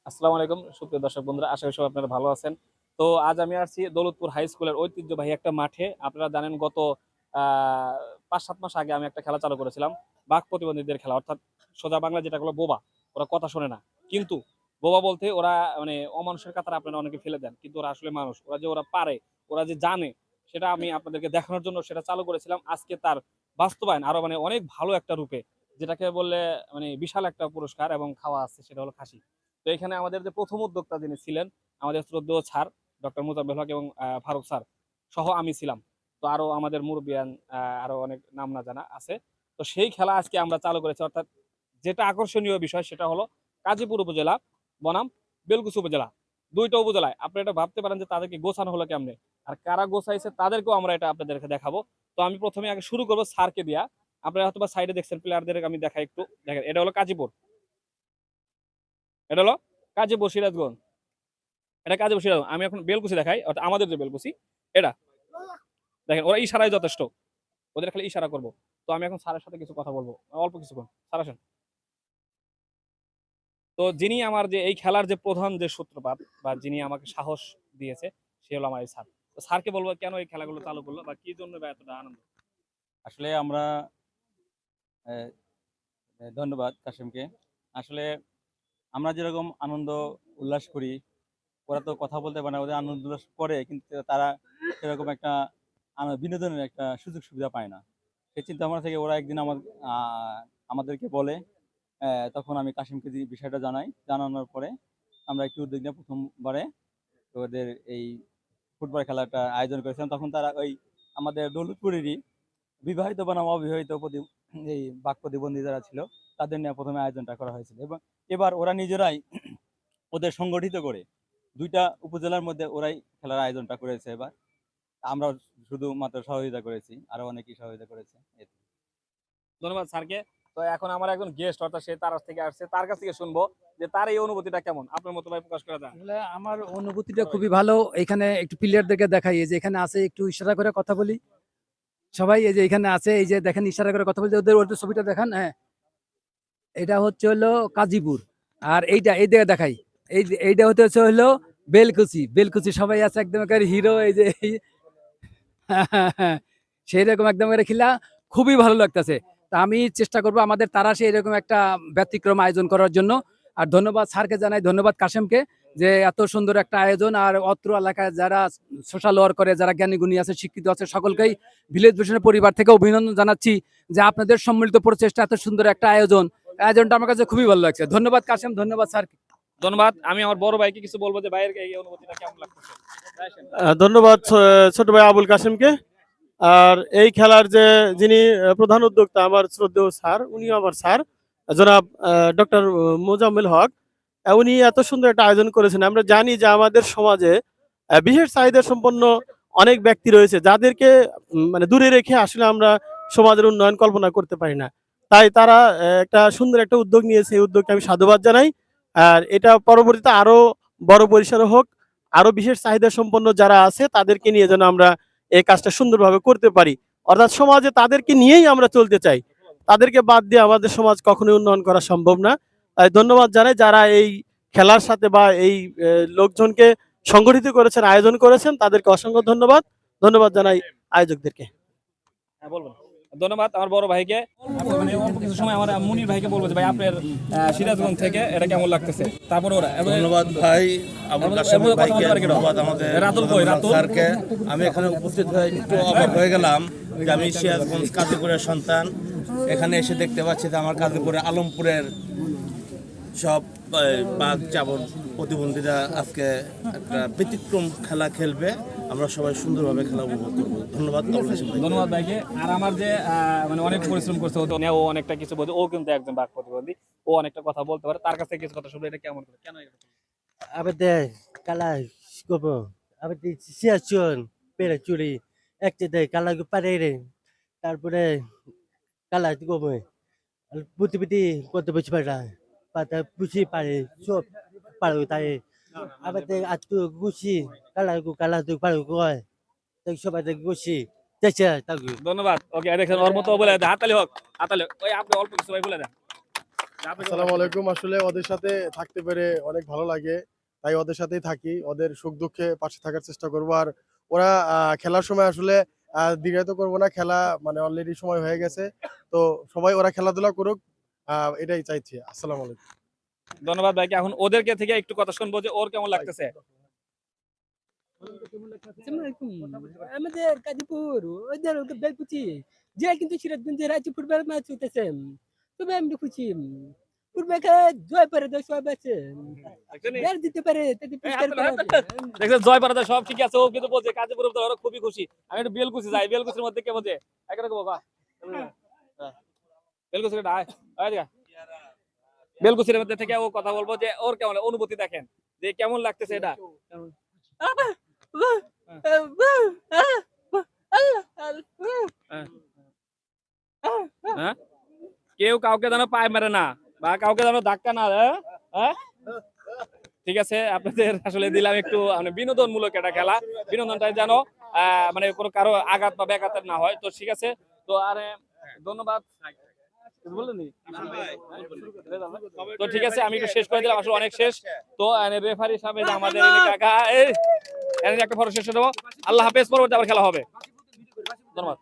আসসালামু আলাইকুম সুপ্রিয় দর্শক বন্ধুরা, আশা করি সবাই আপনারা ভালো আছেন। তো আজ আমি আসছি দৌলতপুর হাই স্কুলের ঐতিহ্যবাহী একটা মাঠে। আপনারা জানেন গত ৫-৭ মাস আগে আমি একটা খেলা চালু করেছিলাম, বাক প্রতিবন্ধীদের খেলা, অর্থাৎ সোজা বাংলা যেটা হলো বোবা। ওরা কথা শোনে না, কিন্তু বোবা বলতে ওরা মানে অমানুষের কাতারে আপনারা অনেকে ফেলে দেন, কিন্তু ওরা আসলে মানুষ। ওরা পারে, ওরা যে জানে, সেটা আমি আপনাদেরকে দেখানোর জন্য সেটা চালু করেছিলাম। আজকে তার বাস্তবায়ন আরো মানে অনেক ভালো একটা রূপে, যেটাকে বললে মানে বিশাল একটা পুরস্কার এবং খাওয়া আছে, সেটা হলো খাসি। তো এখানে আমাদের যে প্রথম উদ্যোক্তা যিনি ছিলেন, আমাদের শ্রদ্ধেয় স্যার ডক্টর মোজাম্মেল হক এবং ফারুক স্যার সহ আমি ছিলাম। তো আরো আমাদের মুরব্বিয়ান আরো অনেক নাম না জানা আছে। তো সেই খেলা আজকে আমরা চালু করেছি, অর্থাৎ যেটা আকর্ষণীয় বিষয় সেটা হলো গাজীপুর উপজেলা বনাম বেলকুচি উপজেলা, দুইটা উপজেলায় আপনি এটা ভাবতে পারেন যে তাদেরকে গোছানো হলো কেমনে, আর কারা গোছাইছে তাদেরকেও আমরা এটা আপনাদেরকে দেখাবো। তো আমি প্রথমে আগে শুরু করবো স্যারকে দিয়া। আপনারা হয়তো বা সাইডে দেখছেন প্লেয়ারদের, আমি দেখাই একটু। দেখেন, এটা হলো কাজীপুর, এটা হলো কাজীপুর সিরাজগঞ্জ, এটা কাজীপুর সিরাজগঞ্জ। আমি এখন বেলকুচি দেখাই, অর্থাৎ আমাদের যে বেলকুচি এটা। দেখেন, ওরা ইশারায় যথেষ্ট, ওদের খালি ইশারা করবো। তো আমি এখন স্যারের সাথে কিছু কথা বলবো, অল্প কিছুক্ষণ। স্যার আসেন। তো যিনি আমার যে এই খেলার যে প্রধান যে সূত্রপাত, বা যিনি আমাকে সাহস দিয়েছে, সে হলো আমার এই স্যার। তো স্যারকে বলবো কেন এই খেলাগুলো চালু করলো বা কি জন্য বা এতটা আনন্দ। আসলে আমরা আহ, ধন্যবাদ কাশিমকে। আসলে আমরা যেরকম আনন্দ উল্লাস করি, ওরা তো কথা বলতে পারে না, ওদের আনন্দ উল্লাস করে, কিন্তু তারা সেরকম একটা বিনোদনের একটা সুযোগ সুবিধা পায় না। সেই চিন্তা ভাবনা থেকে ওরা একদিন আমাদেরকে বলে। তখন আমি কাশিমকে বিষয়টা জানাই, জানানোর পরে আমরা একটু উদ্যোগ নিয়ে প্রথমবারে ওদের এই ফুটবল খেলাটা আয়োজন করেছিলাম। তখন তারা ওই আমাদের দৌলতপুরেরই বিবাহিত বনাম অবিবাহিত এই বাক প্রতিবন্ধী যারা ছিল, তাদের নিয়ে প্রথমে আয়োজনটা করা হয়েছিল। এবং এবার ওরা নিজেরাই ওদের সংগঠিত করে দুইটা উপজেলার মধ্যে ওরাই খেলার আয়োজনটা করেছে। এবার আমরা শুধুমাত্র সহযোগিতা করেছি, আরো অনেকেই সহযোগিতা করেছে। ধন্যবাদ স্যারকে। তো এখন আমার একজন গেস্ট, অর্থাৎ সে তার থেকে আসছে, তার কাছ থেকে শুনবো যে তার এই অনুভূতিটা কেমন। আপনার মতো ভাই প্রকাশ করা যায়। আসলে আমার অনুভূতিটা খুবই ভালো। এখানে একটু প্লেয়ারদেরকে দেখাই, এই যে এখানে আছে, একটু ইশারা করে কথা বলি সবাই। এই যে এখানে আছে, এই যে দেখেন ইশারা করে কথা বলতে, ওদের ওদের ছবিটা দেখান। হ্যাঁ, এটা হচ্ছে হলো কাজীপুর। আর এইটা এই দিকে দেখাই, এইটা হচ্ছে হলো বেলকুচি। বেলকুচি সবাই আছে একদম হিরো। এই যে সেই রকম একদম খেলা খুবই ভালো লাগতেছে। তা আমি চেষ্টা করব আমাদের তারা সেই এরকম একটা ব্যতিক্রম আয়োজন করার জন্য। আর ধন্যবাদ স্যারকে জানাই, ধন্যবাদ কাশেমকে, যে এত সুন্দর একটা আয়োজন। আর অত্র এলাকায় যারা সোশ্যাল ওয়ার্ক করে, যারা জ্ঞানী গুণী আছে, শিক্ষিত আছে, সকলকেই ভিলেজ ভিশনের পরিবার থেকে অভিনন্দন জানাচ্ছি যে আপনাদের সম্মিলিত প্রচেষ্টা, এত সুন্দর একটা আয়োজনটা আমার কাছে খুবই ভালো লাগছে। ধন্যবাদ কাশেম, ধন্যবাদ স্যারকে। ধন্যবাদ। আমি আমার বড় ভাইকে কিছু বলবো যে ভাইয়ের এই অনুভূতিটা কেমন লাগতেছে। ধন্যবাদ ছোট ভাই আবুল কাসেমকে। আর এই খেলার যে যিনি প্রধান উদ্যোক্তা, আমার শ্রদ্ধেয় স্যার, উনি আমার স্যার জনাব ডক্টর মোজাম্মেল হক। উনি এত সুন্দর একটা আয়োজন করেছেন। আমরা জানি যে আমাদের সমাজে বিশেষ চাহিদা সম্পন্ন অনেক ব্যক্তি রয়েছে, যাদেরকে মানে দূরে রেখে আসলে আমরা সমাজের উন্নয়ন কল্পনা করতে পারি না। তাই তারা একটা সুন্দর একটা উদ্যোগ নিয়েছে। এই উদ্যোগকে আমি সাধুবাদ জানাই। আর এটা পরবর্তীতে আরো বড় পরিসরে হোক, আরো বিশেষ চাহিদা সম্পন্ন যারা আছে তাদেরকে নিয়ে যেন আমরা এই কাজটা সুন্দরভাবে করতে পারি। অর্থাৎ সমাজে তাদেরকে নিয়েই আমরা চলতে চাই, তাদেরকে বাদ দিয়ে আমাদের সমাজ কখনোই উন্নয়ন করা সম্ভব না। তাই ধন্যবাদ জানাই যারা এই খেলার সাথে বা এই লোকজনকে সংগঠিত করেছেন, আয়োজন করেছেন, তাদেরকে অসংখ্য ধন্যবাদ। ধন্যবাদ জানাই আয়োজকদেরকে। হ্যাঁ, বলবেন। ধন্যবাদ আমার বড় ভাইকে। মানে অল্প কিছু সময় আমার মুনির ভাইকে বলবো যে ভাই আপনার সিরাজগঞ্জ থেকে এটা কেমন লাগতেছে। তারপর ওরা ধন্যবাদ ভাই আবুল কাশেম ভাইকে, ধন্যবাদ আমাদের রাতুল কই, রাতুল? স্যারকে। আমি এখানে উপস্থিত হয়ে একটু অবাক হয়ে গেলাম যে আমি সিরাজগঞ্জ কাজীপুরের সন্তান। এখানে এসে দেখতে পাচ্ছি যে আমার কাজীপুরে আলমপুরের সব বাঘ চাবর প্রতিবন্ধীরা আজকে একটা ব্যতিক্রম খেলা খেলবে। আমরা সবাই সুন্দরভাবে খেলা উপভোগ করবো। ধন্যবাদ আবুল কাশেম ভাই। ধন্যবাদ ভাইকে। আর আমার যে মানে অনেক পরিশ্রম করছে, ও অনেকটা কিছু বলছে। ও কিন্তু একজন বাক প্রতিবন্ধী, ও অনেকটা কথা বলতে পারে। তার কাছে কিছু কথা শুনলে এটা কেমন করে, কেন এটা? Abade kala skopo abade সিয়াচন পেরে চুরি একচেতে কালা পারে তারপরে কালা গোমে বুতিবিতি কত বছর পারা পাতা বুঝি পারে সব পারো তাই আবাদে আতু গুছি কালা তু পারো কয় তাই সবাই গুছি তেছে তাগু। ধন্যবাদ। ওকে, দেখেন ওর মতো বলে দেন। হাতালি হোক, হাতালি হোক। ওই আপনি অল্প কিছু ভাই বলে দেন। আসসালামু আলাইকুম। আসলে ওদের সাথে থাকতে পেরে অনেক ভালো লাগে, তাই ওদের সাথেই থাকি। ওদের সুখ দুঃখে পাশে থাকার চেষ্টা করব। আর ওরা খেলার সময় আসলে দীর্ঘায়িত করবো না, খেলা মানে অলরেডি সময় হয়ে গেছে। তো সবাই ওরা খেলাধুলা করুক, এটাই চাইছি। আসসালামু আলাইকুম। ধন্যবাদ ভাইকে। এখন ওদেরকে থেকে একটু কথা শুনবো যে ওর কেমন লাগতেছে। আসসালামাইকুম। আমাদের গাজীপুর ওদের বেলকুচি যে কিন্তু সিরাজগঞ্জের রাজ্য ফুটবল ম্যাচ হইতেছে, তবে আমি খুশি ফুটবল খেলা জয় করে দেয় সব আছে যার দিতে পারে তাদের পুরস্কার করা হবে। দেখছেন জয় পারাদা সব ঠিক আছে, ও কিন্তু বলছে কাজীপুর ওরা খুবই খুশি। আমি একটু বেলকুচি যাই, বেলকুচির মধ্যে কে বলছে এখানে বাবা বেলকুচির আয় আয় দেখা। বেলকুচির মধ্যে থেকে ও কথা বলবো যে ওর কেমন অনুভূতি দেখেন যে কেমন লাগতেছে এটা। হ্যাঁ? কেউ কাউকে যেন পায় মারে না বা কাউকে যেন ধাক্কা না দেয়, হ্যাঁ? ঠিক আছে, আপনাদের আসলে দিলাম একটু মানে বিনোদনমূলক একটা খেলা, বিনোদনটা যেন মানে কোনো কারো আঘাত বা ব্যাঘাতের না হয়। তো ঠিক আছে, তো আর ধন্যবাদ। বললেনি? তো ঠিক আছে, আমি একটু শেষ করে দিলাম, আসলে অনেক শেষ। তো রেফারি সাহেব আমাদের কাকা এই একটা ফটো শেষ করে দেবো। আল্লাহ হাফেজ, পরবর্তী আবার খেলা হবে। ধন্যবাদ।